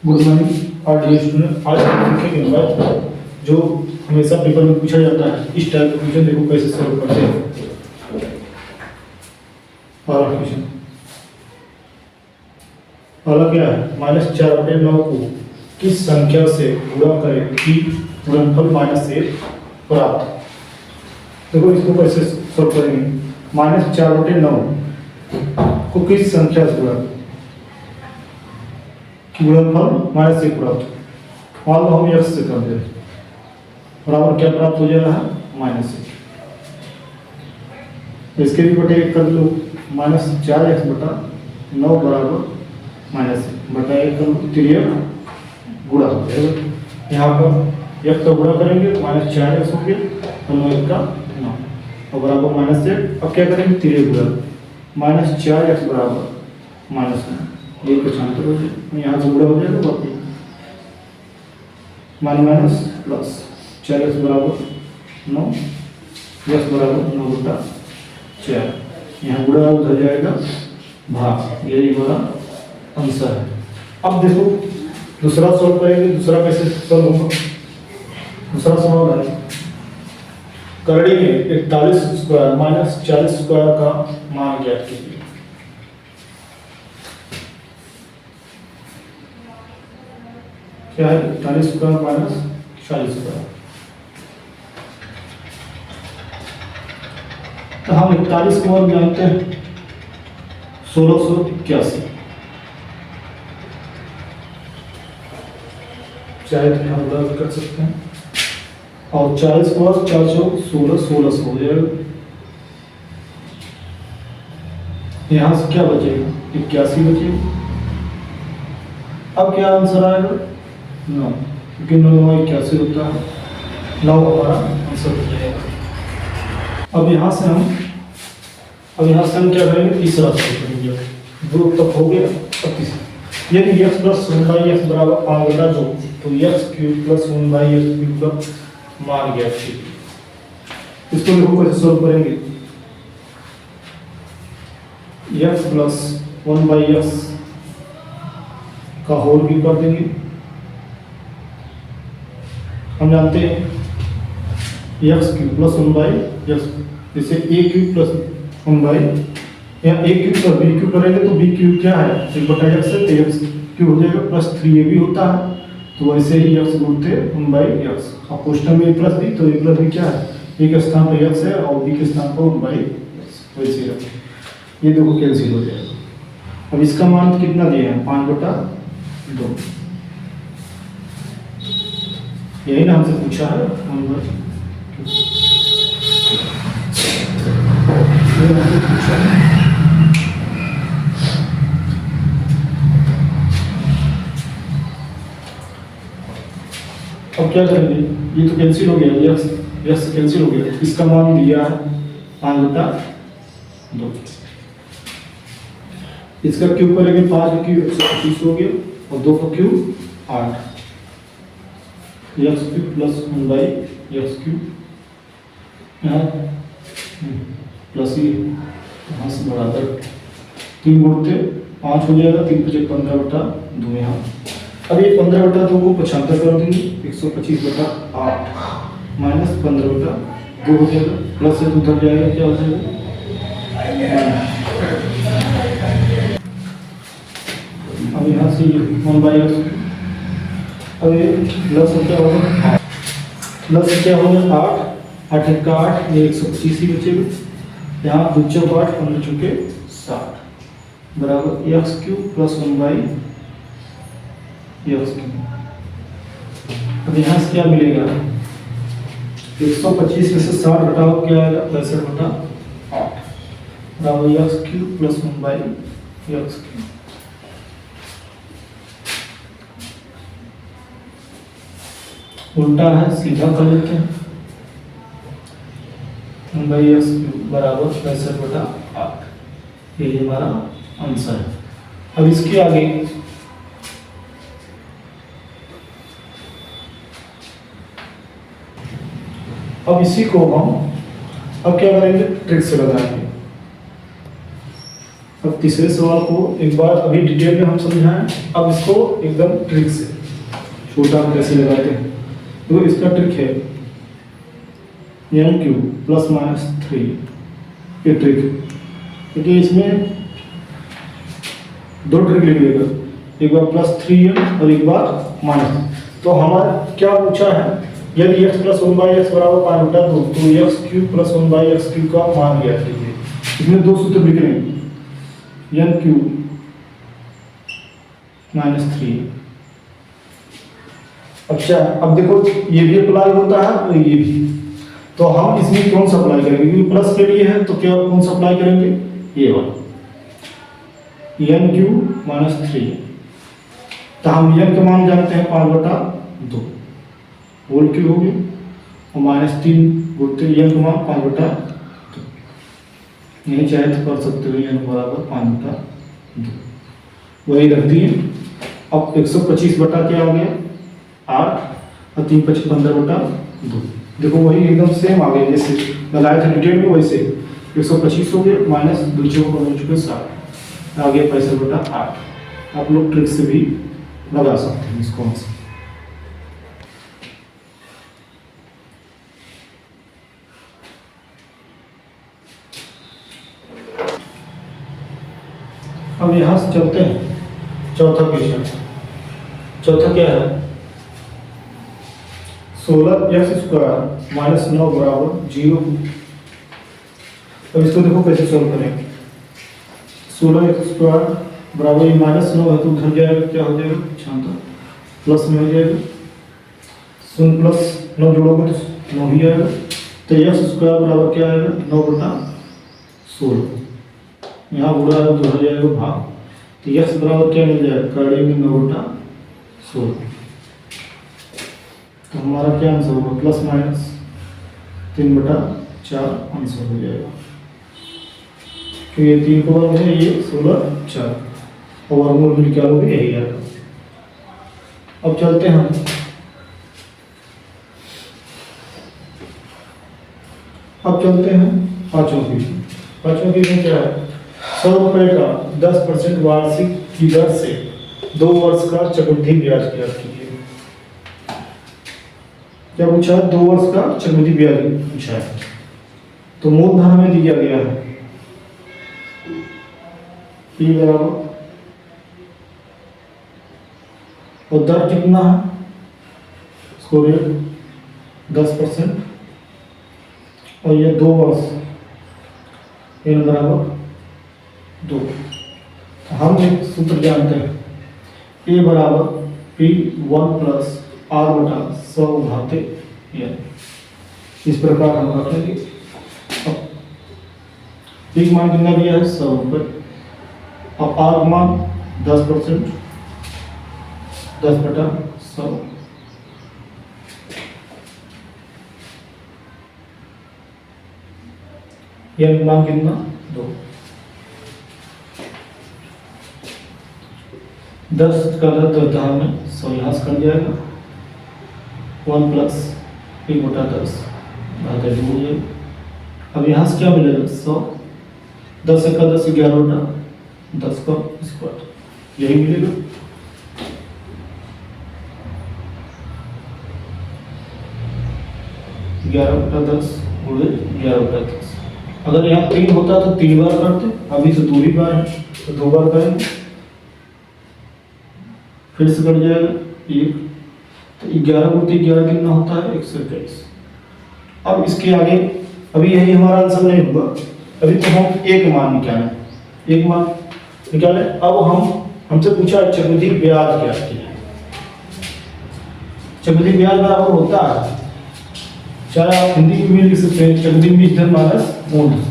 Good morning और dear student. आज हम सीखेंगे जो हमेशा पेपर में पूछा जाता है इस टाइप का क्वेश्चन। देखो कैसे सॉल्व करते हैं। पहला क्वेश्चन, पहला क्या है, -4/9 को किस संख्या से गुणा करें कि गुणनफल -1 प्राप्त। देखो इसको कैसे सॉल्व करेंगे। -4/9 को किस संख्या से गुणा गुणनफल -1 प्राप्त। मान लो हम x से कर दे बराबर क्या प्राप्त हो जाएगा, -1। इसके भी बटे 1 कर लो, -4x/9 बराबर -1/1 कर लो, तिर्यक गुणा हो जाएगा। यहाँ पर x का गुणा करेंगे तो -4x हो गया और 9 का 9 और बराबर -1। अब क्या करेंगे, तिर्यक गुणा, -4x बराबर -9, ये पक्षांतर हो जाए, यहाँ से गुणा हो जाएगा, बाकी माइनस प्लस 4x बराबर 9, x बराबर 9/4, यहाँ गुणा उधर जाएगा भाग, यही हमारा आंसर है। अब देखो दूसरा सॉल्व करेंगे। दूसरा कैसे सॉल्व होगा। दूसरा सवाल है, करड़ी में 41² - 40² का मान ज्ञात कीजिए। क्या है, 41² - 40²। तो हम 41 को और जानते हैं 1681, चाहे तो हम रद्द कर सकते हैं और 40 को और 4 16 16 हो जाएगा। यहां से क्या बचेगा, 81 बचेगा। अब क्या आंसर आएगा, 9, क्योंकि 9 81 होता है, 9 हमारा आंसर हो जाएगा। अब यहाँ से हम क्या करेंगे, तीसरा सॉल्व करेंगे। 2 तक हो गया। अब तीसरा, यदि x + 1/x बराबर 5/2 तो x³ + 1/x³ का मान ज्ञात कीजिए। इसको देखो कैसे सॉल्व करेंगे। x + 1/x का होल भी कर देंगे। हम जानते हैं x³ + 1/x, जैसे a³ + 1/, यहाँ a³ + b³ करेंगे तो b³ क्या है, 1/x है, तो x³ हो जाएगा, +3ab होता है, तो वैसे ही x गुणते 1/x। अब क्वेश्चन में a + b, तो a + b क्या है, a के स्थान पर x है और b के स्थान पर 1/x, वैसे ही रखें। ये देखो कैंसिल हो जाएगा। अब इसका मान कितना दिया है, 5/2। यही ना हमसे पूछा है, अब क्या करेंगे, ये तो कैंसिल हो गया, यस कैंसिल हो गया। इसका मान दिया है 5/2। इसका क्यूब करेंगे, 5 का क्यूब 125 हो गया और 2 का क्यूब 8, x³ + 1/x³, यहाँ प्लस ही यहाँ से बराबर 3 गुणते 5 हो जाएगा, 3 × 5 = 15/2 यहाँ। अब ये 15/2 को पक्षांतर कर देंगे, 125/8 - 15/2 हो जाएगा, प्लस से उधर जाएगा, क्या हो जाएगा, अब यहाँ से 1/x, अब ये प्लस क्या होगा, प्लस क्या होगा 8, 8 × 8, ये 125 ही बचेगा। यहाँ 2 × 8, 15 × 60 बराबर x³ + 1/x³। अब यहाँ से क्या मिलेगा, 125 में से 60 घटाओ, क्या आएगा, 65/8 बराबर x³ + 1/x³। उल्टा है, सीधा कर लेते हैं, 1/x³ बराबर 65/8, ये हमारा आंसर है। अब इसके आगे अब इसी को हम अब क्या करेंगे, ट्रिक से लगाएंगे। अब तीसरे सवाल को एक बार अभी डिटेल में हम समझाएं, अब इसको एकदम ट्रिक से छोटा कैसे लगाते हैं। तो इसका ट्रिक है n क्यूब प्लस माइनस 3, ये ट्रिक है। क्योंकि इसमें दो ट्रिक लिखिएगा, एक बार प्लस 3n और एक बार माइनस। तो हमारा क्या पूछा है, यदि x प्लस 1/x बराबर 5/2 तो x क्यूब प्लस 1/x³ का मान ज्ञात कीजिए। इसमें दो सूत्र लिख रहे हैं, n क्यूब माइनस 3। अच्छा अब देखो ये भी अप्लाई होता है और ये भी, तो हम इसमें कौन सा अप्लाई करेंगे, क्योंकि प्लस के लिए है तो क्या कौन सा अप्लाई करेंगे, ये वाला n क्यूब माइनस 3। तो हम n का मान जानते हैं 5/2 होल क्यूब हो गया, और माइनस 3 गुणते n का मान 5/2, नहीं चाहे तो कर सकते हो n बराबर 5/2, वही रख दिए। अब 125 बटा क्या आ गया 8 और 3 × 5 = 15/2। देखो वही एकदम सेम आ गया जैसे लगाए थे डिटेल में, वैसे 125 हो गया माइनस 2 × 7 आ गया 65/8। आप लोग ट्रिक से भी लगा सकते हैं इसको आंसर। अब यहाँ से चलते हैं चौथा क्वेश्चन। चौथा क्या है, 16x² माइनस 9 बराबर 0। अब इसको देखो कैसे सॉल्व करेंगे। 16x² बराबर माइनस 9 है तो उधर जाएगा, क्या हो जाएगा छांता प्लस में हो जाएगा, 0 प्लस 9 जोड़ोगे तो 9 ही आएगा। तो x² बराबर क्या आएगा 9/16, यहाँ बुरा है तो हो जाएगा भाग। तो x बराबर क्या मिल जाएगा कड़ी में 9/16। तो हमारा क्या आंसर होगा प्लस माइनस 3/4 आंसर हो जाएगा। तो ये 3 को वर्ग है, ये 16 4 और वर्गमूल में निकालोगे यही आएगा। अब चलते हैं पांचों की में क्या है, 100 रुपए का 10% वार्षिक की दर से 2 वर्ष का चक्रवृद्धि ब्याज ज्ञात कीजिए। क्या पूछा है, 2 वर्ष का चक्रवृद्धि ब्याज पूछा है। तो मूलधन में दिया गया है P बराबर, और दर कितना है, इसको रेट 10%, और ये 2 वर्ष n बराबर 2। तो हम एक सूत्र जानते हैं, A बराबर P1 प्लस R/100/n। इस प्रकार हम रखेंगे। P का मान कितना दिया है 100 रुपये, और R का मान 10%, 10/100। n का मान कितना 2। 10 का रद्द होता है हमें 100 यहाँ से कट जाएगा, 1 प्लस 1/10 भागा 2 हो जाएगा। अब यहाँ से क्या मिलेगा 100, 10 × 10 11/10 का स्क्वायर, यही मिलेगा। (11/10 अगर यहाँ 3 होता तो 3 बार करते, अभी तो 2 ही बार है तो 2 बार करेंगे, फिर से कट जाएगा 1। तो 11 × 11 कितना होता है 121। अब इसके आगे अभी यही हमारा आंसर नहीं होगा, अभी तो हम एक मान निकाले। अब हमसे पूछा चक्रवृद्धि ब्याज क्या है। चक्रवृद्धि ब्याज बराबर होता है, चाहे आप हिंदी में भी लिख सकते हैं, चक्रवृद्धि मूलधन माइनस मूलधन।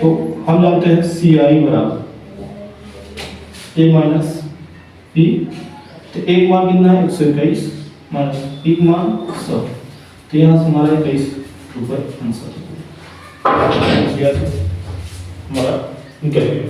तो हम जानते हैं CI बराबर A माइनस P। तो एक मान कितना है 121 माइनस P का मान 100। तो यहाँ से हमारा 21 रुपये आंसर हमारा निकल गया।